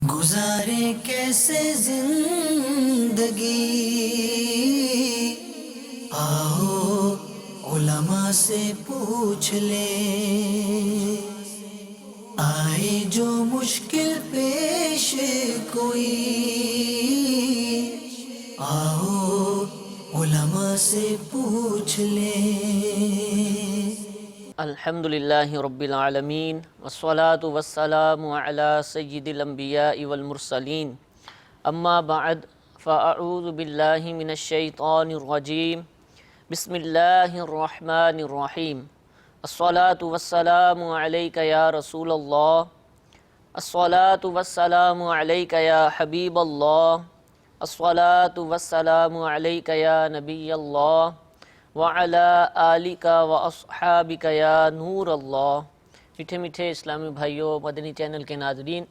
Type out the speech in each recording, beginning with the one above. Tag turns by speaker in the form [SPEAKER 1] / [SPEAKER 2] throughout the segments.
[SPEAKER 1] گزارے کیسے زندگی، آؤ علماء سے پوچھ لیں، آئے جو مشکل پیش کوئی، آؤ علماء سے پوچھ لیں۔
[SPEAKER 2] الحمدللہ رب العالمین والصلاة والسلام علی سید الانبیاء والمرسلین، اما بعد فاعوذ باللہ من الشیطان الرجیم، بسم اللہ الرحمن الرحیم۔ الصلاة والسلام علیک یا رسول اللہ، الصلاة والسلام علیک یا حبیب اللہ، الصلاة والسلام علیک یا نبی اللہ، وعلی آلک واصحابک یا نور اللہ۔ میٹھے میٹھے اسلامی بھائیوں، مدنی چینل کے ناظرین،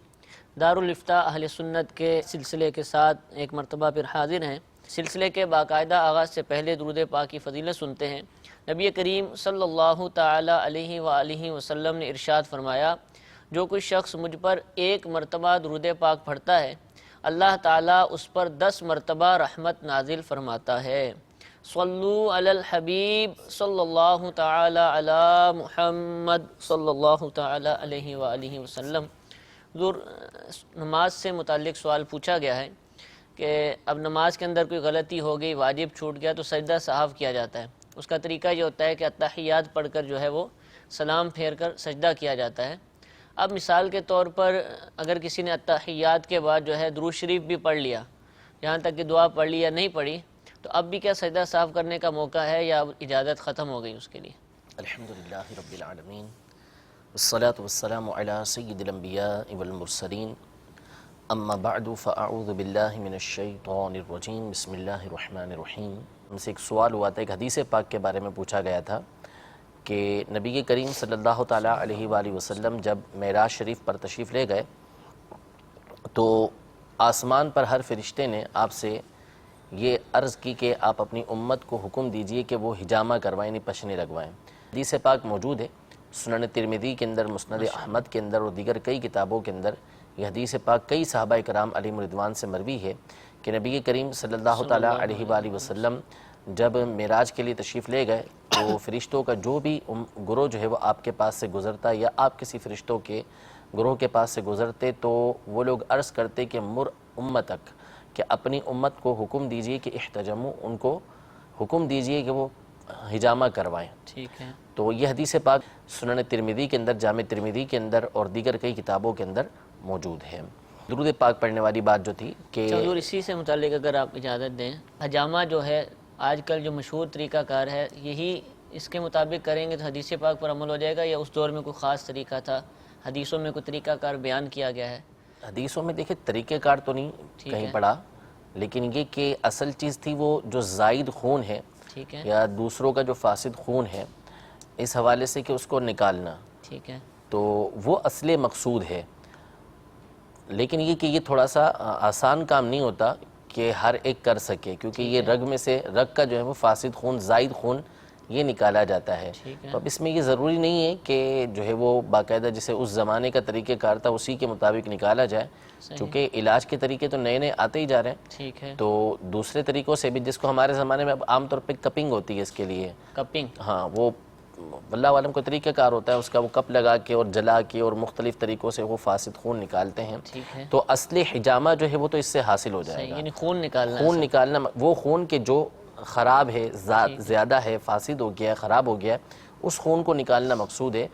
[SPEAKER 2] دارالافتاء اہل سنت کے سلسلے کے ساتھ ایک مرتبہ پھر حاضر ہیں۔ سلسلے کے باقاعدہ آغاز سے پہلے درود پاک کی فضیلت سنتے ہیں۔ نبی کریم صلی اللہ تعالی علیہ وآلہ وسلم نے ارشاد فرمایا، جو کوئی شخص مجھ پر ایک مرتبہ درود پاک پڑھتا ہے، اللہ تعالیٰ اس پر 10 مرتبہ رحمت نازل فرماتا ہے۔ صلو علی الحبیب صلی اللہ تعالی علی محمد صلی اللہ تعالی علیہ وآلہ وسلم۔ حضور، نماز سے متعلق سوال پوچھا گیا ہے کہ اب نماز کے اندر کوئی غلطی ہو گئی، واجب چھوٹ گیا تو سجدہ سہو کیا جاتا ہے۔ اس کا طریقہ یہ ہوتا ہے کہ اتحیات پڑھ کر جو ہے وہ سلام پھیر کر سجدہ کیا جاتا ہے۔ اب مثال کے طور پر اگر کسی نے اتحیات کے بعد جو ہے درود شریف بھی پڑھ لیا، یہاں تک کہ دعا پڑھ لی یا نہیں پڑھی، تو اب بھی کیا سجدہ صاف کرنے کا موقع ہے یا اب اجازت ختم ہو گئی اس کے لیے؟
[SPEAKER 3] الحمدللہ رب العالمین، والصلاة والسلام علی سید الانبیاء والمرسلین، اما بعد فاعوذ باللہ من الشیطان الرجیم، بسم اللہ الرحمن الرحیم۔ ہم سے ایک سوال ہوا تھا، ایک حدیث پاک کے بارے میں پوچھا گیا تھا کہ نبی کریم صلی اللہ تعالی علیہ وآلہ وسلم جب معراج شریف پر تشریف لے گئے تو آسمان پر ہر فرشتے نے آپ سے یہ عرض کی کہ آپ اپنی امت کو حکم دیجئے کہ وہ حجامہ کروائیں، یعنی پشنے لگوائیں۔ حدیث پاک موجود ہے سنن ترمذی کے اندر، مسند احمد کے اندر اور دیگر کئی کتابوں کے اندر۔ یہ حدیث پاک کئی صحابہ کرام علیہم رضوان سے مروی ہے کہ نبی کریم صلی اللہ تعالی علیہ وآلہ وسلم جب معراج کے لیے تشریف لے گئے تو فرشتوں کا جو بھی گروہ جو ہے وہ آپ کے پاس سے گزرتا یا آپ کسی فرشتوں کے گروہ کے پاس سے گزرتے تو وہ لوگ عرض کرتے کہ مر امتک، کہ اپنی امت کو حکم دیجئے کہ احتجمو، ان کو حکم دیجئے کہ وہ حجامہ کروائیں۔
[SPEAKER 2] ٹھیک ہے۔
[SPEAKER 3] تو یہ حدیث پاک سنن ترمذی کے اندر، جامع ترمذی کے اندر اور دیگر کئی کتابوں کے اندر موجود ہے۔ درود پاک پڑھنے والی بات جو تھی کہ
[SPEAKER 2] حضور، اسی سے متعلق اگر آپ اجازت دیں، حجامہ جو ہے آج کل جو مشہور طریقہ کار ہے، یہی اس کے مطابق کریں گے تو حدیث پاک پر عمل ہو جائے گا یا اس دور میں کوئی خاص طریقہ تھا، حدیثوں میں کوئی طریقہ کار بیان کیا گیا ہے؟
[SPEAKER 3] حدیثوں میں دیکھیں طریقہ کار تو نہیں کہیں پڑھا، لیکن یہ کہ اصل چیز تھی وہ جو زائد خون ہے
[SPEAKER 2] ٹھیک ہے،
[SPEAKER 3] یا دوسروں کا جو فاسد خون ہے، اس حوالے سے کہ اس کو نکالنا،
[SPEAKER 2] ٹھیک ہے،
[SPEAKER 3] تو وہ اصل مقصود ہے۔ لیکن یہ کہ یہ تھوڑا سا آسان کام نہیں ہوتا کہ ہر ایک کر سکے، کیونکہ یہ رگ میں سے، رگ کا جو ہے وہ فاسد خون، زائد خون یہ نکالا جاتا ہے۔ تو اب اس میں یہ ضروری نہیں ہے کہ جو ہے وہ باقاعدہ جسے اس زمانے کا طریقہ کار تھا اسی کے مطابق نکالا جائے، چونکہ علاج کے طریقے تو نئے نئے آتے ہی جا رہے ہیں۔
[SPEAKER 2] ٹھیک ہے،
[SPEAKER 3] تو دوسرے طریقوں سے بھی، جس کو ہمارے زمانے میں اب عام طور پہ کپنگ ہوتی ہے اس کے لیے،
[SPEAKER 2] کپنگ،
[SPEAKER 3] ہاں وہ واللہ عالم کو طریقہ کار ہوتا ہے اس کا، وہ کپ لگا کے اور جلا کے اور مختلف طریقوں سے وہ فاسد خون نکالتے ہیں۔
[SPEAKER 2] ٹھیک ہے،
[SPEAKER 3] تو اصل حجامہ جو ہے وہ تو اس سے حاصل ہو جائے گا۔
[SPEAKER 2] یعنی خون نکالنا،
[SPEAKER 3] خون نکالنا، وہ خون کے جو خراب ہے، زیادہ ہے، فاسد ہو گیا ہے، خراب ہو گیا ہے، اس خون کو نکالنا مقصود ہے۔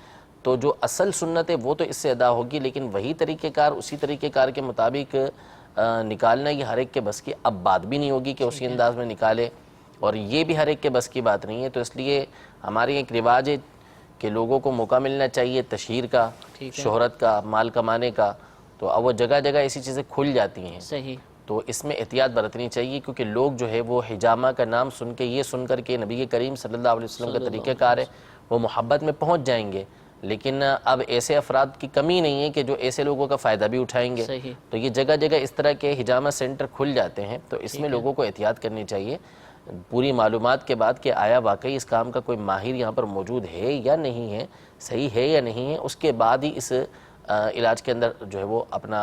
[SPEAKER 3] تو جو اصل سنت ہے وہ تو اس سے ادا ہوگی، لیکن وہی طریقہ کار، اسی طریقہ کار کے مطابق نکالنا یہ ہر ایک کے بس کی اب بات بھی نہیں ہوگی کہ اسی انداز میں نکالے، اور یہ بھی ہر ایک کے بس کی بات نہیں ہے۔ تو اس لیے ہماری ایک رواج ہے کہ لوگوں کو موقع ملنا چاہیے تشہیر کا، شہرت کا، مال کمانے کا، تو اب وہ جگہ جگہ ایسی چیزیں کھل جاتی ہیں۔
[SPEAKER 2] صحیح،
[SPEAKER 3] تو اس میں احتیاط برتنی چاہیے، کیونکہ لوگ جو ہے وہ حجامہ کا نام سن کے، یہ سن کر کے نبی کریم صلی اللہ علیہ وسلم کا طریقہ کار ہے، وہ محبت میں پہنچ جائیں گے، لیکن اب ایسے افراد کی کمی نہیں ہے کہ جو ایسے لوگوں کا فائدہ بھی اٹھائیں گے۔
[SPEAKER 2] صحیح،
[SPEAKER 3] تو یہ جگہ جگہ اس طرح کے حجامہ سینٹر کھل جاتے ہیں، تو اس میں لوگوں کو احتیاط کرنی چاہیے، پوری معلومات کے بعد کہ آیا واقعی اس کام کا کوئی ماہر یہاں پر موجود ہے یا نہیں ہے، صحیح ہے یا نہیں ہے، اس کے بعد ہی اس علاج کے اندر جو ہے وہ اپنا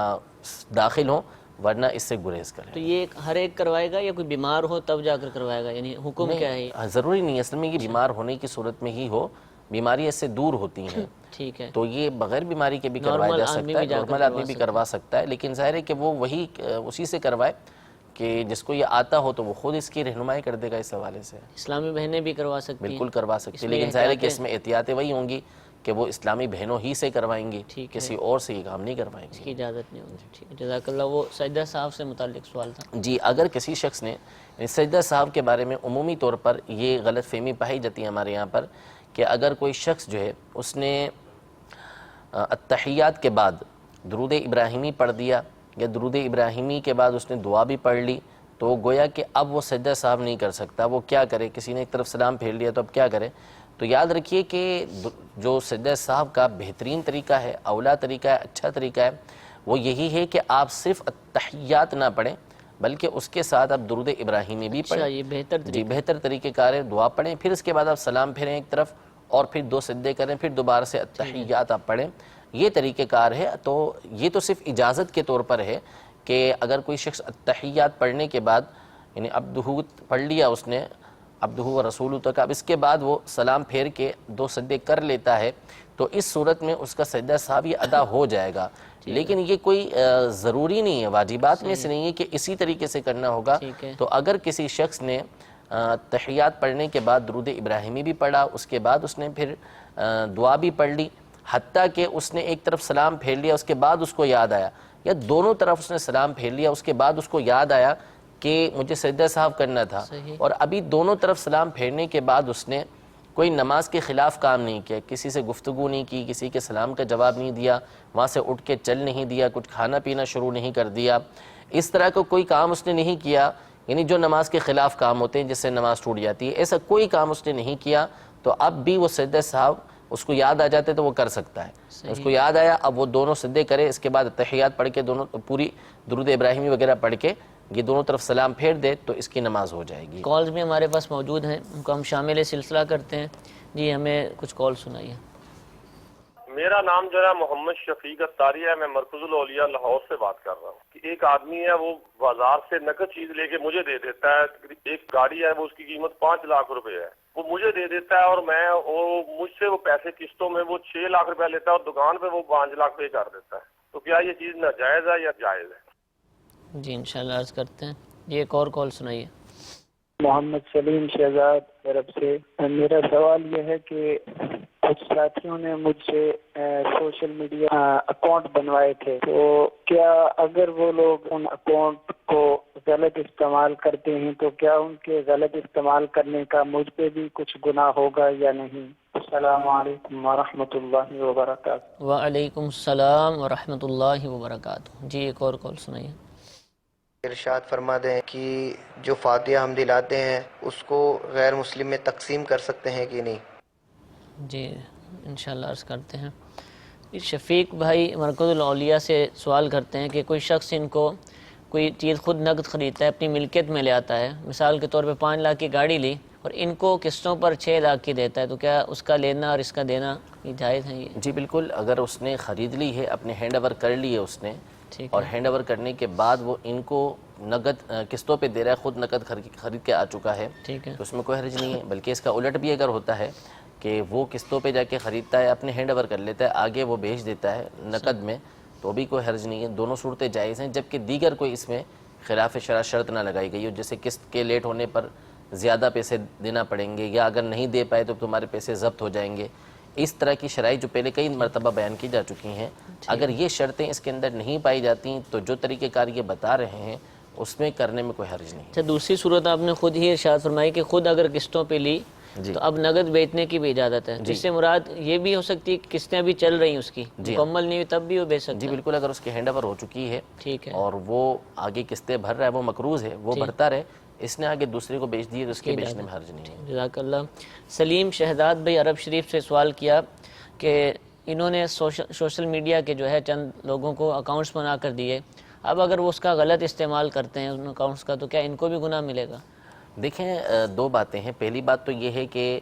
[SPEAKER 3] داخل ہوں، ورنہ اس سے گریز کریں۔
[SPEAKER 2] تو یہ ہر ایک کروائے گا یا کوئی بیمار ہو تب جا کر کروائے گا، یعنی حکم کیا ہے؟
[SPEAKER 3] ضروری نہیں، اصل میں یہ بیمار ہونے کی صورت میں ہی ہو، بیماری اس سے دور ہوتی ہیں
[SPEAKER 2] ٹھیک ہے،
[SPEAKER 3] تو یہ بغیر بیماری کے بھی کروایا جا سکتا ہے، نارمل آدمی بھی کروا سکتا ہے، لیکن ظاہر ہے کہ وہ وہی اسی سے کروائے کہ جس کو یہ آتا ہو تو وہ خود اس کی رہنمائی کر دے گا اس حوالے سے۔
[SPEAKER 2] اسلامی بہنیں بھی کروا سکتی ہیں؟
[SPEAKER 3] بالکل کروا سکتی ہیں، لیکن ظاہر ہے کہ اس میں احتیاطیں وہی ہوں گی کہ وہ اسلامی بہنوں ہی سے کروائیں گی، کسی اور سے یہ کام نہیں کروائیں
[SPEAKER 2] اس
[SPEAKER 3] گی۔
[SPEAKER 2] کی اجازت نہیں ہوگی۔ ٹھیک ہے، جزاک اللہ۔ وہ سجدہ صاحب سے متعلق سوال تھا۔
[SPEAKER 3] جی، اگر کسی شخص نے سجدہ صاحب کے بارے میں عمومی طور پر یہ غلط فہمی پائی جاتی ہے ہمارے یہاں پر کہ اگر کوئی شخص جو ہے اس نے التحیات کے بعد درود ابراہیمی پڑھ دیا یا درود ابراہیمی کے بعد اس نے دعا بھی پڑھ لی تو گویا کہ اب وہ سجدہ صاحب نہیں کر سکتا، وہ کیا کرے؟ کسی نے ایک طرف سلام پھیر لیا تو اب کیا کرے؟ تو یاد رکھیے کہ جو سجدہ صاحب کا بہترین طریقہ ہے، اولا طریقہ ہے، اچھا طریقہ ہے، وہ یہی ہے کہ آپ صرف التحیات نہ پڑھیں بلکہ اس کے ساتھ آپ درود ابراہیمی بھی پڑھیں۔
[SPEAKER 2] یہ بہتر
[SPEAKER 3] جی، بہتر طریقہ کار ہے، دعا پڑھیں، پھر اس کے بعد آپ سلام پھیریں ایک طرف اور پھر 2 سجدے کریں، پھر دوبارہ سے التحیات آپ پڑھیں، یہ طریقہ کار ہے۔ تو یہ تو صرف اجازت کے طور پر ہے کہ اگر کوئی شخص التحیات پڑھنے کے بعد یعنی عبدہ پڑھ لیا اس نے، عبدہ و رسولہ تک، اب اس کے بعد وہ سلام پھیر کے 2 سجدے کر لیتا ہے تو اس صورت میں اس کا سجدہ صاحب یہ ادا ہو جائے گا، لیکن یہ کوئی ضروری نہیں ہے، واجبات میں سے نہیں ہے کہ اسی طریقے سے کرنا ہوگا۔ تو اگر کسی شخص نے تحیات پڑھنے کے بعد درود ابراہیمی بھی پڑھا، اس کے بعد اس نے پھر دعا بھی پڑھ لی، حتیٰ کہ اس نے ایک طرف سلام پھیر لیا اس کے بعد اس کو یاد آیا، یا دونوں طرف اس نے سلام پھیر لیا اس کے بعد اس کو یاد آیا کہ مجھے سجدہ صاحب کرنا تھا، اور ابھی دونوں طرف سلام پھیرنے کے بعد اس نے کوئی نماز کے خلاف کام نہیں کیا، کسی سے گفتگو نہیں کی، کسی کے سلام کا جواب نہیں دیا، وہاں سے اٹھ کے چل نہیں دیا، کچھ کھانا پینا شروع نہیں کر دیا، اس طرح کا کوئی کام اس نے نہیں کیا، یعنی جو نماز کے خلاف کام ہوتے ہیں جس سے نماز ٹوٹ جاتی ہے، ایسا کوئی کام اس نے نہیں کیا، تو اب بھی وہ سجدہ صاحب اس کو یاد آ جاتے تو وہ کر سکتا ہے۔ اس کو یاد آیا، اب وہ دونوں سجدے کرے، اس کے بعد تحیات پڑھ کے دونوں پوری درود ابراہیمی وغیرہ پڑھ کے یہ دونوں طرف سلام پھیر دے تو اس کی نماز ہو جائے گی۔
[SPEAKER 2] کالز بھی ہمارے پاس موجود ہیں، ان کو ہم شامل سلسلہ کرتے ہیں۔ جی، ہمیں کچھ کال سنائیے۔
[SPEAKER 4] میرا نام جو ہے محمد شفیق اتاری ہے، میں مرکز الاولیاء لاہور سے بات کر رہا ہوں۔ ایک آدمی ہے وہ بازار سے نقد چیز لے کے مجھے دے دیتا ہے، ایک گاڑی ہے وہ اس کی قیمت 5 لاکھ روپے ہے، وہ مجھے دے دیتا ہے اور مجھ سے وہ پیسے قسطوں میں وہ 6 لاکھ روپے لیتا ہے اور دکان پہ وہ 5 لاکھ پے کر دیتا ہے، تو کیا یہ چیز ناجائز ہے یا جائز ہے؟
[SPEAKER 2] جی انشاءاللہ عرض کرتے ہیں۔ جی ایک اور کال سنائیے۔
[SPEAKER 5] محمد سلیم شہزاد عرب سے، میرا سوال یہ ہے کہ کچھ ساتھیوں نے مجھ سے سوشل میڈیا اکاؤنٹ بنوائے تھے، تو کیا اگر وہ لوگ ان اکاؤنٹ کو غلط استعمال کرتے ہیں تو کیا ان کے غلط استعمال کرنے کا مجھ پہ بھی کچھ گناہ ہوگا یا نہیں؟ السلام علیکم ورحمۃ اللہ وبرکاتہ۔
[SPEAKER 2] وعلیکم السلام ورحمۃ اللہ وبرکاتہ۔ جی ایک اور کال سنائیے۔
[SPEAKER 6] ارشاد فرما دیں کہ جو فاتحہ ہم دلاتے ہیں اس کو غیر مسلم میں تقسیم کر سکتے ہیں کہ نہیں؟
[SPEAKER 2] جی انشاءاللہ عرض کرتے ہیں۔ شفیق بھائی مرکز الاولیاء سے سوال کرتے ہیں کہ کوئی شخص ان کو کوئی چیز خود نقد خریدتا ہے، اپنی ملکیت میں لے آتا ہے، مثال کے طور پہ 5 لاکھ کی گاڑی لی اور ان کو قسطوں پر 6 لاکھ کی دیتا ہے، تو کیا اس کا لینا اور اس کا دینا یہ جائز ہے؟ یہ
[SPEAKER 3] جی بالکل، اگر اس نے خرید لی ہے، اپنے ہینڈ اوور کر لی ہے اس نے، اور ہینڈ اوور کرنے کے بعد وہ ان کو نقد قسطوں پہ دے رہا ہے، خود نقد خرید کے آ چکا ہے، تو اس میں کوئی حرج نہیں ہے، بلکہ اس کا الٹ بھی اگر ہوتا ہے کہ وہ قسطوں پہ جا کے خریدتا ہے، اپنے ہینڈ اوور کر لیتا ہے، آگے وہ بیچ دیتا ہے نقد میں، تو بھی کوئی حرج نہیں ہے، دونوں صورتیں جائز ہیں، جبکہ دیگر کوئی اس میں خلاف شرع شرط نہ لگائی گئی ہو، جیسے قسط کے لیٹ ہونے پر زیادہ پیسے دینا پڑیں گے، یا اگر نہیں دے پائے تو تمہارے پیسے ضبط ہو جائیں گے، اس طرح کی شرائط جو پہلے کئی مرتبہ بیان کی جا چکی ہیں، اگر یہ شرطیں اس کے اندر نہیں پائی جاتی تو جو طریقہ کار یہ بتا رہے ہیں اس میں کرنے میں کوئی حرج نہیں۔
[SPEAKER 2] اچھا، دوسری صورت آپ نے خود ہی ارشاد فرمائی کہ خود اگر قسطوں پہ لی تو اب نقد بیچنے کی بھی اجازت ہے، جس سے مراد یہ بھی ہو سکتی ہے کہ قسطیں ابھی چل رہی ہیں، اس کی مکمل نہیں ہوئی تب بھی وہ بیچ سکتا ہے؟
[SPEAKER 3] جی بالکل، اگر اس کی ہینڈ اوور ہو چکی ہے
[SPEAKER 2] ٹھیک ہے
[SPEAKER 3] اور وہ آگے قسطیں بھر رہا ہے، وہ مقروض ہے، وہ بھرتا رہے، اس نے آگے دوسرے کو بیچ دیے تو اس کے بیچنے میں حرج نہیں ہے۔
[SPEAKER 2] جزاک اللہ۔ سلیم شہزاد بھائی عرب شریف سے سوال کیا کہ انہوں نے سوشل میڈیا کے جو ہے چند لوگوں کو اکاؤنٹس بنا کر دیے، اب اگر وہ اس کا غلط استعمال کرتے ہیں ان اکاؤنٹس کا تو کیا ان کو بھی گناہ ملے گا؟
[SPEAKER 3] دیکھیں، 2 باتیں ہیں، پہلی بات تو یہ ہے کہ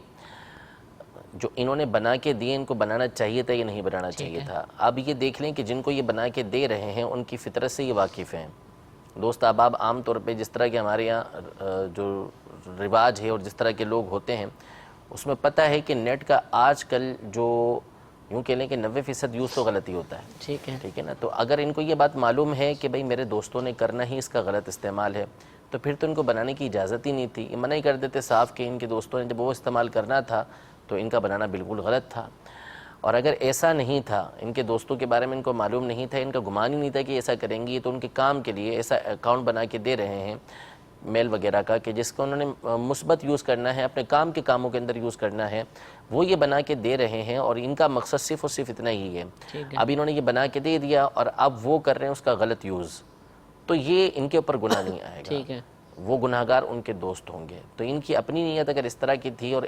[SPEAKER 3] جو انہوں نے بنا کے دیے ان کو بنانا چاہیے تھا یا نہیں بنانا چاہیے تھا؟ اب یہ دیکھ لیں کہ جن کو یہ بنا کے دے رہے ہیں ان کی فطرت سے یہ واقف ہیں۔ دوست احباب، عام طور پہ جس طرح کے ہمارے یہاں جو رواج ہے اور جس طرح کے لوگ ہوتے ہیں اس میں پتہ ہے کہ نیٹ کا آج کل جو یوں کہہ لیں کہ 90% یوز تو غلط ہی ہوتا ہے، ٹھیک ہے نا؟ تو اگر ان کو یہ بات معلوم ہے کہ بھئی میرے دوستوں نے کرنا ہی اس کا غلط استعمال ہے تو پھر تو ان کو بنانے کی اجازت ہی نہیں تھی، یہ منع ہی کر دیتے صاف کہ ان کے دوستوں نے جب وہ استعمال کرنا تھا تو ان کا بنانا بالکل غلط تھا۔ اور اگر ایسا نہیں تھا، ان کے دوستوں کے بارے میں ان کو معلوم نہیں تھا، ان کا گمان ہی نہیں تھا کہ ایسا کریں گے، یہ تو ان کے کام کے لیے ایسا اکاؤنٹ بنا کے دے رہے ہیں میل وغیرہ کا کہ جس کو انہوں نے مثبت یوز کرنا ہے، اپنے کام کے کاموں کے اندر یوز کرنا ہے، وہ یہ بنا کے دے رہے ہیں اور ان کا مقصد صرف اور صرف اتنا ہی ہے۔ اب انہوں نے یہ بنا کے دے دیا اور اب وہ کر رہے ہیں اس کا غلط یوز، تو یہ ان کے اوپر گناہ نہیں آئے گا، وہ گناہگار ان کے دوست ہوں گے۔ تو ان کی اپنی نیت اگر اس طرح کی تھی اور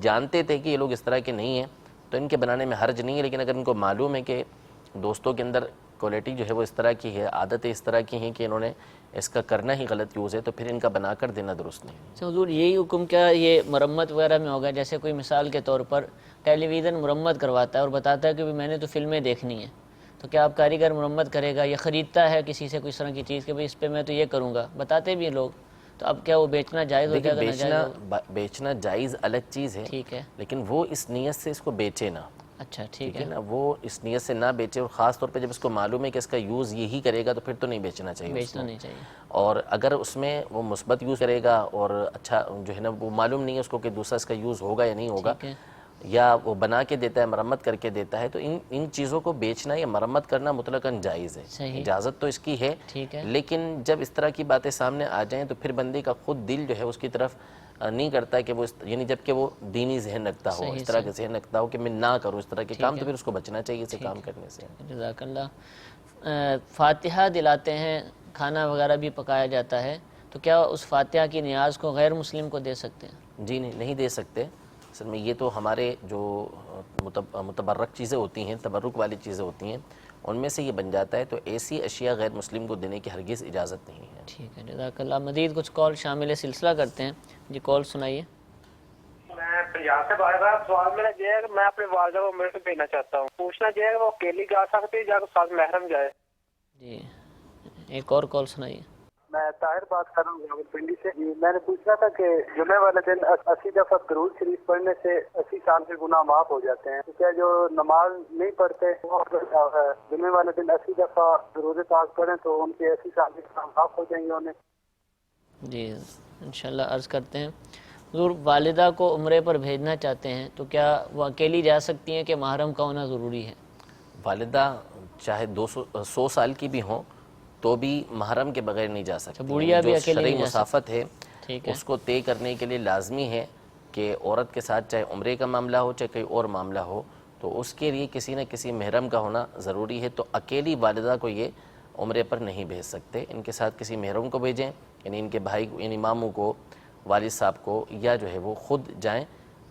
[SPEAKER 3] جانتے تھے کہ یہ لوگ اس طرح کے نہیں ہیں تو ان کے بنانے میں حرج نہیں ہے، لیکن اگر ان کو معلوم ہے کہ دوستوں کے اندر کوالٹی جو ہے وہ اس طرح کی ہے، عادتیں اس طرح کی ہیں کہ انہوں نے اس کا کرنا ہی غلط یوز ہے، تو پھر ان کا بنا کر دینا درست نہیں ہے۔
[SPEAKER 2] حضور یہی حکم کیا یہ مرمت وغیرہ میں ہوگا؟ جیسے کوئی مثال کے طور پر ٹیلی ویژن مرمت کرواتا ہے اور بتاتا ہے کہ میں نے تو فلمیں دیکھنی ہیں، تو کیا آپ کاریگر مرمت کرے گا یا خریدتا ہے کسی سے کوئی اس طرح کی چیز کہ بھئی اس پہ میں تو یہ کروں گا، بتاتے بھی ہیں لوگ، تو اب کیا وہ بیچنا جائز ہو جائے گا؟
[SPEAKER 3] بیچنا جائز الگ چیز ہے،
[SPEAKER 2] ٹھیک ہے،
[SPEAKER 3] لیکن وہ اس نیت سے اس کو بیچے نا،
[SPEAKER 2] اچھا ٹھیک ہے
[SPEAKER 3] نا، وہ اس نیت سے نہ بیچے، اور خاص طور پہ جب اس کو معلوم ہے کہ اس کا یوز یہی کرے گا تو پھر تو نہیں بیچنا چاہیے،
[SPEAKER 2] بیچنا نہیں چاہیے۔
[SPEAKER 3] اور اگر اس میں وہ مثبت یوز کرے گا اور اچھا جو ہے نا وہ معلوم نہیں ہے اس کو کہ دوسرا اس کا یوز ہوگا یا نہیں ہوگا، یا وہ بنا کے دیتا ہے، مرمت کر کے دیتا ہے، تو ان چیزوں کو بیچنا یا مرمت کرنا مطلقاً جائز ہے، اجازت تو اس کی ہے، لیکن جب اس طرح کی باتیں سامنے آ جائیں تو پھر بندے کا خود دل جو ہے اس کی طرف نہیں کرتا کہ وہ یعنی جب کہ وہ دینی ذہن رکھتا ہو، اس طرح کا ذہن رکھتا ہو کہ میں نہ کروں اس طرح کے کام، تو پھر اس کو بچنا چاہیے اسے کام کرنے سے۔
[SPEAKER 2] جزاک اللہ۔ فاتحہ دلاتے ہیں، کھانا وغیرہ بھی پکایا جاتا ہے، تو کیا اس فاتحہ کی نیاز کو غیر مسلم کو دے سکتے ہیں؟
[SPEAKER 3] جی نہیں دے سکتے، اصل میں یہ تو ہمارے جو متبرک چیزیں ہوتی ہیں، تبرک والی چیزیں ہوتی ہیں، ان میں سے یہ بن جاتا ہے، تو ایسی اشیاء غیر مسلم کو دینے کی ہرگز اجازت نہیں ہے۔
[SPEAKER 2] ٹھیک ہے، جزاک اللہ۔ مزید کچھ کال شامل سلسلہ کرتے ہیں، جی کال سنائیے۔
[SPEAKER 7] میں پنجاب سے بات کر رہا ہوں۔ سوال میرا یہ ہے کہ میں اپنے والدہ کو عمرے پہ بھیجنا چاہتا ہوں، پوچھنا یہ ہے کہ وہ اکیلی جا سکتی ہے یا ساتھ محرم جائے؟
[SPEAKER 2] جی ایک اور کال سنائیے۔
[SPEAKER 7] میں طاہر بات کر رہا ہوں راولپنڈی سے۔ جی میں نے پوچھنا تھا کہ جمعے والے دن 80 دفعہ درود شریف پڑھنے سے 80 سال کے گناہ معاف ہو جاتے ہیں، تو کیا جو نماز نہیں پڑھتے وہ جمعے والے دن 80 دفعہ درود پاک پڑھیں تو ان کے 80 سال کے گناہ معاف ہو جائیں گے انہیں؟
[SPEAKER 2] جی انشاءاللہ عرض کرتے ہیں۔ حضور والدہ کو عمرے پر بھیجنا چاہتے ہیں تو کیا وہ اکیلی جا سکتی ہیں کہ محرم کا ہونا ضروری ہے؟
[SPEAKER 3] والدہ چاہے 100 سال کی بھی ہوں تو بھی محرم کے بغیر نہیں جا سکتی،
[SPEAKER 2] بوڑھیا بھی
[SPEAKER 3] جو
[SPEAKER 2] اکیلی
[SPEAKER 3] شرعی
[SPEAKER 2] نہیں جا
[SPEAKER 3] مسافت ہے
[SPEAKER 2] ٹھیک ہے،
[SPEAKER 3] اس کو طے کرنے کے لیے لازمی ہے کہ عورت کے ساتھ چاہے عمرے کا معاملہ ہو چاہے کوئی اور معاملہ ہو تو اس کے لیے کسی نہ کسی محرم کا ہونا ضروری ہے، تو اکیلی والدہ کو یہ عمرے پر نہیں بھیج سکتے، ان کے ساتھ کسی محرم کو بھیجیں، یعنی ان کے بھائی یعنی ماموں کو، والد صاحب کو، یا جو ہے وہ خود جائیں،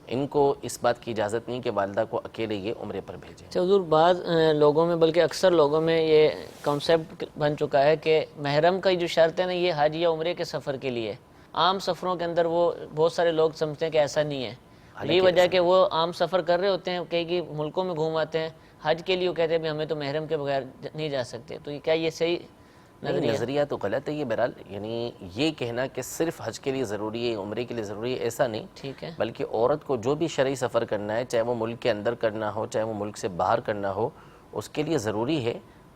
[SPEAKER 3] ان کو اس بات کی اجازت نہیں کہ والدہ کو اکیلے یہ عمرے پر بھیجیں۔
[SPEAKER 2] حضور بعض لوگوں میں بلکہ اکثر لوگوں میں یہ کانسیپٹ بن چکا ہے کہ محرم کا جو شرط ہے نا یہ حج یا عمرے کے سفر کے لیے، عام سفروں کے اندر وہ بہت سارے لوگ سمجھتے ہیں کہ ایسا نہیں ہے، یہ وجہ کہ وہ عام سفر کر رہے ہوتے ہیں، کئی ملکوں میں گھوم آتے ہیں، حج کے لیے وہ کہتے ہیں ہمیں تو محرم کے بغیر نہیں جا سکتے، تو کیا یہ صحیح
[SPEAKER 3] نظریہ تو غلط ہے یہ بہرحال، یعنی یہ کہنا کہ صرف حج کے لیے ضروری ہے عمرے کے لیے ضروری ہے ایسا نہیں،
[SPEAKER 2] ٹھیک ہے،
[SPEAKER 3] بلکہ عورت کو جو بھی شرعی سفر کرنا ہے چاہے وہ ملک کے اندر کرنا ہو چاہے وہ ملک سے باہر کرنا ہو، اس کے لیے ضروری ہے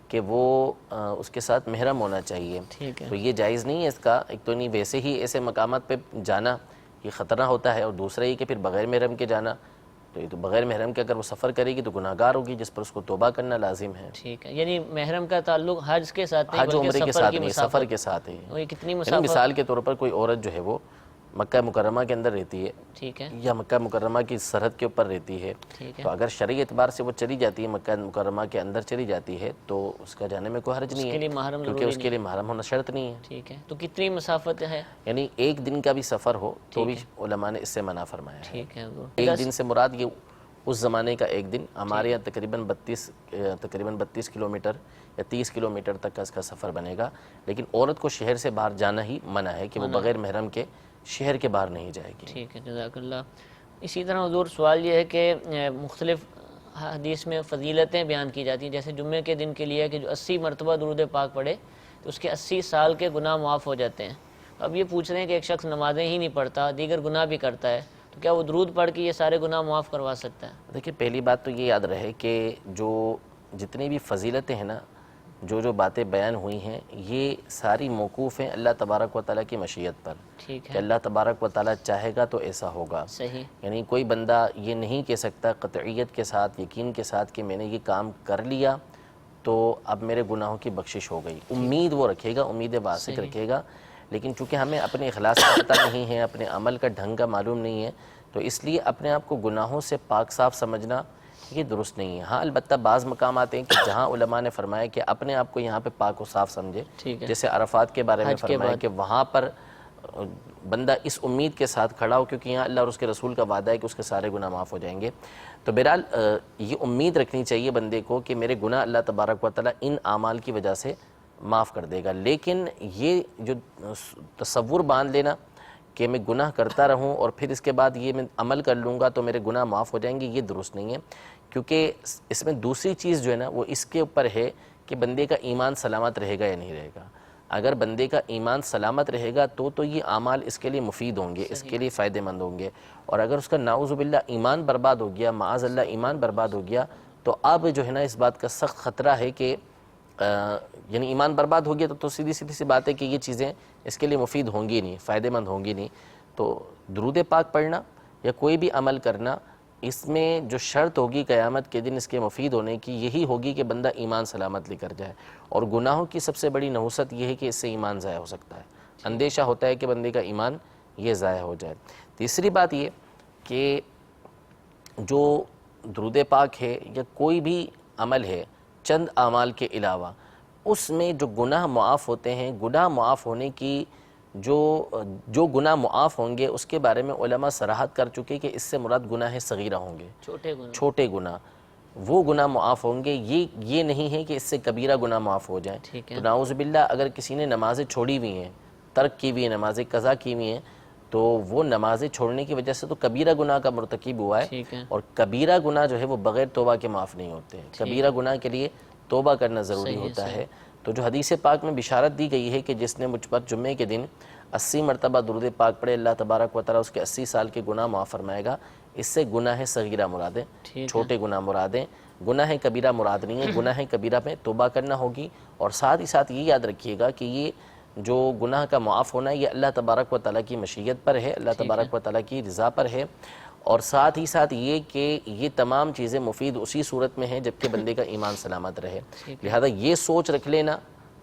[SPEAKER 3] کہ وہ اس کے ساتھ محرم ہونا چاہیے،
[SPEAKER 2] ٹھیک ہے،
[SPEAKER 3] تو یہ جائز نہیں ہے اس کا، ایک تو نہیں ویسے ہی ایسے مقامات پہ جانا یہ خطرہ ہوتا ہے، اور دوسرا یہ کہ پھر بغیر محرم کے جانا، تو یہ تو بغیر محرم کے اگر وہ سفر کرے گی تو گناہگار ہوگی جس پر اس کو توبہ کرنا لازم ہے۔
[SPEAKER 2] ٹھیک ہے، یعنی محرم کا تعلق حج کے ساتھ نہیں
[SPEAKER 3] حج عمرے کے
[SPEAKER 2] بلکہ
[SPEAKER 3] ساتھ نہیں، سفر کے ساتھ ہے،
[SPEAKER 2] وہ کتنی
[SPEAKER 3] یعنی
[SPEAKER 2] مسافت؟
[SPEAKER 3] مثال کے طور پر کوئی عورت جو ہے وہ مکہ مکرمہ کے اندر رہتی ہے
[SPEAKER 2] ٹھیک ہے،
[SPEAKER 3] یا مکہ مکرمہ کی سرحد کے اوپر رہتی ہے،
[SPEAKER 2] ٹھیک ہے،
[SPEAKER 3] تو اگر شرعی اعتبار سے وہ چلی جاتی ہے مکہ مکرمہ کے اندر چلی جاتی ہے تو اس کا جانے میں کوئی حرج نہیں
[SPEAKER 2] اس کے لیے
[SPEAKER 3] ہے،
[SPEAKER 2] محرم
[SPEAKER 3] کیونکہ
[SPEAKER 2] ضروری
[SPEAKER 3] اس کے لیے محرم ہونا شرط نہیں ہے،
[SPEAKER 2] ٹھیک ہے، تو کتنی مسافت ہے؟
[SPEAKER 3] یعنی ایک دن کا بھی سفر ہو تو بھی علماء نے اس سے منع فرمایا ہے۔
[SPEAKER 2] ٹھیک ہے حضور،
[SPEAKER 3] ایک دن سے مراد یہ اس زمانے کا ایک دن، ہمارے یہاں تقریباً 32 کلومیٹر یا 30 کلومیٹر تک کا اس کا سفر بنے گا، لیکن عورت کو شہر سے باہر جانا ہی منع ہے کہ وہ بغیر محرم کے شہر کے باہر نہیں جائے گی۔
[SPEAKER 2] ٹھیک ہے، جزاک اللہ۔ اسی طرح حضور سوال یہ ہے کہ مختلف حدیث میں فضیلتیں بیان کی جاتی ہیں، جیسے جمعے کے دن کے لیے کہ جو 80 مرتبہ درود پاک پڑھے تو اس کے 80 سال کے گناہ معاف ہو جاتے ہیں۔ اب یہ پوچھ رہے ہیں کہ ایک شخص نمازیں ہی نہیں پڑھتا، دیگر گناہ بھی کرتا ہے، تو کیا وہ درود پڑھ کے یہ سارے گناہ معاف کروا سکتا ہے؟
[SPEAKER 3] دیکھیں پہلی بات تو یہ یاد رہے کہ جو جتنی بھی فضیلتیں ہیں نا، جو باتیں بیان ہوئی ہیں، یہ ساری موقوف ہیں اللہ تبارک و تعالیٰ کی مشیت پر،
[SPEAKER 2] ٹھیک
[SPEAKER 3] کہ
[SPEAKER 2] ہے،
[SPEAKER 3] اللہ تبارک و تعالیٰ چاہے گا تو ایسا ہوگا۔
[SPEAKER 2] صحیح،
[SPEAKER 3] یعنی کوئی بندہ یہ نہیں کہہ سکتا قطعیت کے ساتھ، یقین کے ساتھ کہ میں نے یہ کام کر لیا تو اب میرے گناہوں کی بخشش ہو گئی۔ امید وہ رکھے گا، امید واثق رکھے گا، لیکن چونکہ ہمیں اپنے اخلاص کا پتہ نہیں ہے، اپنے عمل کا ڈھنگ کا معلوم نہیں ہے، تو اس لیے اپنے آپ کو گناہوں سے پاک صاف سمجھنا یہ درست نہیں ہے۔ ہاں البتہ بعض مقامات ہیں کہ جہاں علماء نے فرمایا کہ اپنے آپ کو یہاں پہ پاک و صاف سمجھے،
[SPEAKER 2] ٹھیک ہے،
[SPEAKER 3] جیسے عرفات کے بارے میں
[SPEAKER 2] حج کے
[SPEAKER 3] فرمایا
[SPEAKER 2] بعد،
[SPEAKER 3] کہ وہاں پر بندہ اس امید کے ساتھ کھڑا ہو، کیونکہ یہاں اللہ اور اس کے رسول کا وعدہ ہے کہ اس کے سارے گناہ معاف ہو جائیں گے۔ تو بہرحال یہ امید رکھنی چاہیے بندے کو کہ میرے گناہ اللہ تبارک و تعالیٰ ان اعمال کی وجہ سے معاف کر دے گا، لیکن یہ جو تصور باندھ لینا کہ میں گناہ کرتا رہوں اور پھر اس کے بعد یہ میں عمل کر لوں گا تو میرے گناہ معاف ہو جائیں گے، یہ درست نہیں ہے، کیونکہ اس میں دوسری چیز جو ہے نا وہ اس کے اوپر ہے کہ بندے کا ایمان سلامت رہے گا یا نہیں رہے گا۔ اگر بندے کا ایمان سلامت رہے گا تو یہ اعمال اس کے لیے مفید ہوں گے، اس کے لیے فائدہ مند ہوں گے، اور اگر اس کا نعوذ باللہ ایمان برباد ہو گیا، معاذ اللہ ایمان برباد ہو گیا، تو اب جو ہے نا اس بات کا سخت خطرہ ہے کہ یعنی ایمان برباد ہو گیا تو سیدھی سی بات ہے کہ یہ چیزیں اس کے لیے مفید ہوں گی نہیں، فائدہ مند ہوں گی نہیں۔ تو درود پاک پڑھنا یا کوئی بھی عمل کرنا، اس میں جو شرط ہوگی قیامت کے دن اس کے مفید ہونے کی یہی ہوگی کہ بندہ ایمان سلامت لے کر جائے، اور گناہوں کی سب سے بڑی نحوست یہ ہے کہ اس سے ایمان ضائع ہو سکتا ہے، اندیشہ ہوتا ہے کہ بندے کا ایمان یہ ضائع ہو جائے۔ تیسری بات یہ کہ جو درود پاک ہے یا کوئی بھی عمل ہے چند اعمال کے علاوہ، اس میں جو گناہ معاف ہوتے ہیں، گناہ معاف ہونے کی جو گناہ معاف ہوں گے اس کے بارے میں علماء صراحت کر چکے کہ اس سے مراد گناہ صغیرہ ہوں گے، چھوٹے گناہ، وہ گناہ معاف ہوں گے، یہ نہیں ہے کہ اس سے کبیرہ گناہ معاف ہو جائیں۔ تو نعوذ باللہ اگر کسی نے نمازیں چھوڑی ہوئی ہیں، ترک کی ہوئی ہیں، نمازیں قضا کی ہوئی ہیں، تو وہ نمازیں چھوڑنے کی وجہ سے تو کبیرہ گناہ کا مرتکب ہوا ہے، اور کبیرہ گناہ جو ہے وہ بغیر توبہ کے معاف نہیں ہوتے ہیں، کبیرہ گناہ کے لیے توبہ کرنا ضروری ہوتا ہے۔ تو جو حدیث پاک میں بشارت دی گئی ہے کہ جس نے مجھ پر جمعے کے دن 80 مرتبہ درود پاک پڑھے، اللہ تبارک و تعالیٰ اس کے 80 سال کے گناہ معاف فرمائے گا، اس سے گناہ صغیرہ مرادیں، چھوٹے گناہ مرادیں، گناہ کبیرہ مراد نہیں ہے۔ گناہ کبیرہ میں توبہ کرنا ہوگی، اور ساتھ ہی ساتھ یہ یاد رکھیے گا کہ یہ جو گناہ کا معاف ہونا ہے یہ اللہ تبارک و تعالیٰ کی مشیت پر ہے، اللہ تبارک و تعالیٰ کی رضا پر ہے، اور ساتھ ہی ساتھ یہ کہ یہ تمام چیزیں مفید اسی صورت میں ہیں جبکہ بندے کا ایمان سلامت رہے۔ لہذا یہ سوچ رکھ لینا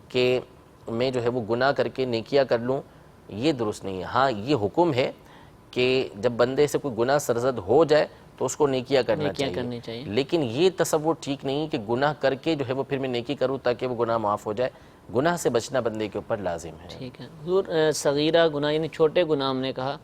[SPEAKER 3] کہ میں جو ہے وہ گناہ کر کے نیکیاں کر لوں، یہ درست نہیں ہے۔ ہاں یہ حکم ہے کہ جب بندے سے کوئی گناہ سرزد ہو جائے تو اس کو نیکیاں کرنا چاہیے، لیکن یہ تصور ٹھیک نہیں کہ گناہ کر کے جو ہے وہ پھر میں نیکی کروں تاکہ وہ گناہ معاف ہو جائے۔ گناہ سے بچنا بندے کے اوپر لازم ہے۔
[SPEAKER 2] ٹھیک ہے حضور، صغیرہ گناہ یعنی چھوٹے گناہ ہم نے کہا،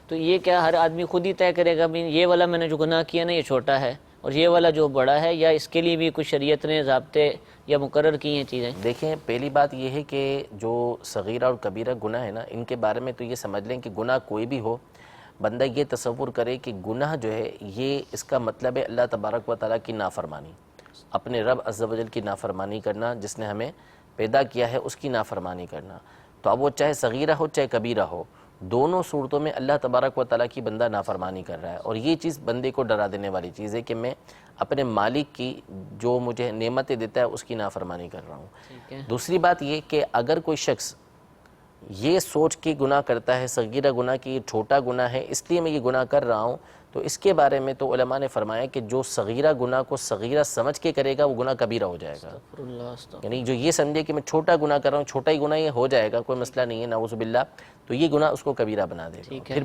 [SPEAKER 2] تو یہ کیا ہر آدمی خود ہی طے کرے گا بھی یہ والا میں نے جو گناہ کیا نا یہ چھوٹا ہے اور یہ والا جو بڑا ہے، یا اس کے لیے بھی کچھ شریعت نے ضابطے یا مقرر کی ہیں چیزیں؟
[SPEAKER 3] دیکھیں پہلی بات یہ ہے کہ جو صغیرہ اور کبیرہ گناہ ہے نا، ان کے بارے میں تو یہ سمجھ لیں کہ گناہ کوئی بھی ہو، بندہ یہ تصور کرے کہ گناہ جو ہے یہ اس کا مطلب ہے اللہ تبارک و تعالیٰ کی نافرمانی، اپنے رب عز و جل کی نافرمانی کرنا، جس نے ہمیں پیدا کیا ہے اس کی نافرمانی کرنا۔ تو اب وہ چاہے صغیرہ ہو چاہے کبیرہ ہو، دونوں صورتوں میں اللہ تبارک و تعالیٰ کی بندہ نافرمانی کر رہا ہے، اور یہ چیز بندے کو ڈرا دینے والی چیز ہے کہ میں اپنے مالک کی جو مجھے نعمتیں دیتا ہے اس کی نافرمانی کر رہا ہوں۔ دوسری بات یہ کہ اگر کوئی شخص یہ سوچ کے گناہ کرتا ہے صغیرہ گناہ کی یہ چھوٹا گناہ ہے اس لیے میں یہ گناہ کر رہا ہوں، تو اس کے بارے میں تو علماء نے فرمایا کہ جو صغیرہ گناہ کو صغیرہ سمجھ کے کرے گا وہ گناہ کبیرہ ہو جائے گا۔ یعنی جو یہ سمجھے کہ میں چھوٹا گناہ کر رہا ہوں، چھوٹا ہی گناہ یہ ہو جائے گا، کوئی مسئلہ نہیں ہے نعوذ باللہ، تو یہ گناہ اس کو کبیرہ بنا دے گا۔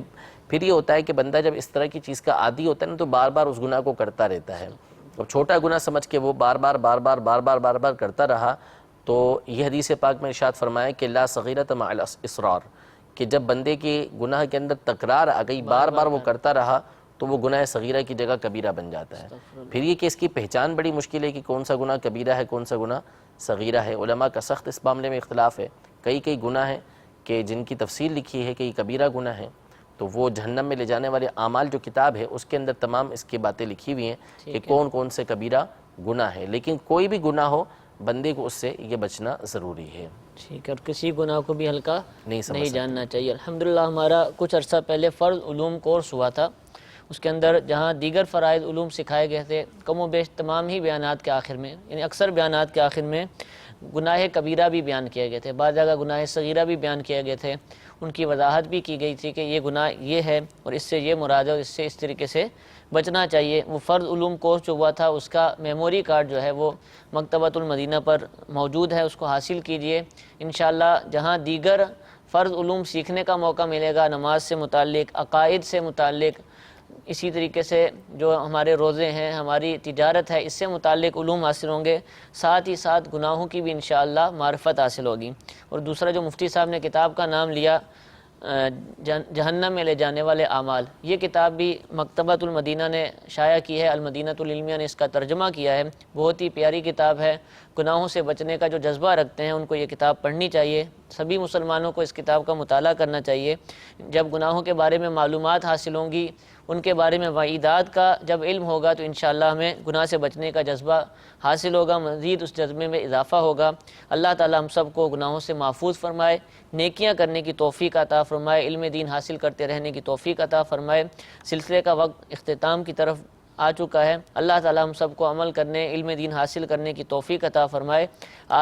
[SPEAKER 3] پھر یہ ہوتا ہے کہ بندہ جب اس طرح کی چیز کا عادی ہوتا ہے نا تو بار بار اس گناہ کو کرتا رہتا ہے، اب چھوٹا گناہ سمجھ کے وہ بار بار کرتا رہا، تو یہ حدیث پاک میں ارشاد فرمایا کہ لا صغیرۃ مع الاصرار، کہ جب بندے کے گناہ کے اندر تکرار آ گئی، بار بار وہ کرتا رہا، تو وہ گناہ صغیرہ کی جگہ کبیرہ بن جاتا ہے۔ پھر یہ کہ اس کی پہچان بڑی مشکل ہے کہ کون سا گناہ کبیرہ ہے کون سا گناہ صغیرہ ہے، علماء کا سخت اس معاملے میں اختلاف ہے۔ کئی گناہ ہیں کہ جن کی تفصیل لکھی ہے کہ یہ کبیرہ گناہ ہے، تو وہ جہنم میں لے جانے والے اعمال جو کتاب ہے اس کے اندر تمام اس کی باتیں لکھی ہوئی ہیں کہ کون کون سے کبیرہ گناہ ہے، لیکن کوئی بھی گناہ ہو بندے کو اس سے یہ بچنا ضروری ہے۔
[SPEAKER 2] ٹھیک ہے، اور کسی گناہ کو بھی ہلکا نہیں جاننا چاہیے۔ الحمدللہ ہمارا کچھ عرصہ پہلے فرض علوم کورس ہوا تھا، اس کے اندر جہاں دیگر فرائض علوم سکھائے گئے تھے، کم و بیش تمام ہی بیانات کے آخر میں، یعنی اکثر بیانات کے آخر میں گناہ کبیرہ بھی بیان کیے گئے تھے، بعض جگہ گناہ صغیرہ بھی بیان کیے گئے تھے، ان کی وضاحت بھی کی گئی تھی کہ یہ گناہ یہ ہے اور اس سے یہ مراد ہے اور اس سے اس طریقے سے بچنا چاہیے۔ وہ فرض علوم کورس جو ہوا تھا اس کا میموری کارڈ جو ہے وہ مکتبۃ المدینہ پر موجود ہے، اس کو حاصل کیجئے۔ انشاءاللہ جہاں دیگر فرض علوم سیکھنے کا موقع ملے گا، نماز سے متعلق، عقائد سے متعلق، اسی طریقے سے جو ہمارے روزے ہیں، ہماری تجارت ہے، اس سے متعلق علوم حاصل ہوں گے، ساتھ ہی ساتھ گناہوں کی بھی انشاءاللہ معرفت حاصل ہوگی۔ اور دوسرا جو مفتی صاحب نے کتاب کا نام لیا جہنم میں لے جانے والے اعمال، یہ کتاب بھی مکتبۃ المدینہ نے شائع کی ہے، المدینۃ العلمیہ نے اس کا ترجمہ کیا ہے، بہت ہی پیاری کتاب ہے۔ گناہوں سے بچنے کا جو جذبہ رکھتے ہیں ان کو یہ کتاب پڑھنی چاہیے، سبھی مسلمانوں کو اس کتاب کا مطالعہ کرنا چاہیے۔ جب گناہوں کے بارے میں معلومات حاصل ہوں گی، ان کے بارے میں وعیدات کا جب علم ہوگا تو انشاءاللہ ہمیں گناہ سے بچنے کا جذبہ حاصل ہوگا، مزید اس جذبے میں اضافہ ہوگا۔ اللہ تعالی ہم سب کو گناہوں سے محفوظ فرمائے، نیکیاں کرنے کی توفیق عطا فرمائے، علم دین حاصل کرتے رہنے کی توفیق عطا فرمائے۔ سلسلے کا وقت اختتام کی طرف آ چکا ہے، اللہ تعالی ہم سب کو عمل کرنے، علم دین حاصل کرنے کی توفیق عطا فرمائے۔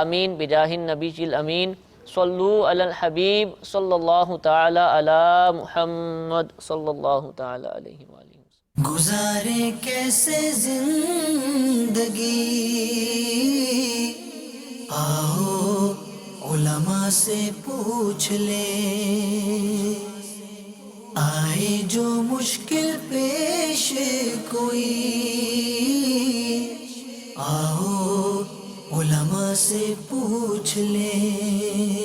[SPEAKER 2] آمین بجاہ النبی الامین، صلو علی الحبیب صلی اللہ تعالی علی محمد صلی اللہ تعالی علیہ وآلہ۔
[SPEAKER 1] گزارے کیسے زندگی، آؤ علماء سے پوچھ لیں، آئے جو مشکل پیش کوئی، آؤ علماء سے پوچھ لیں۔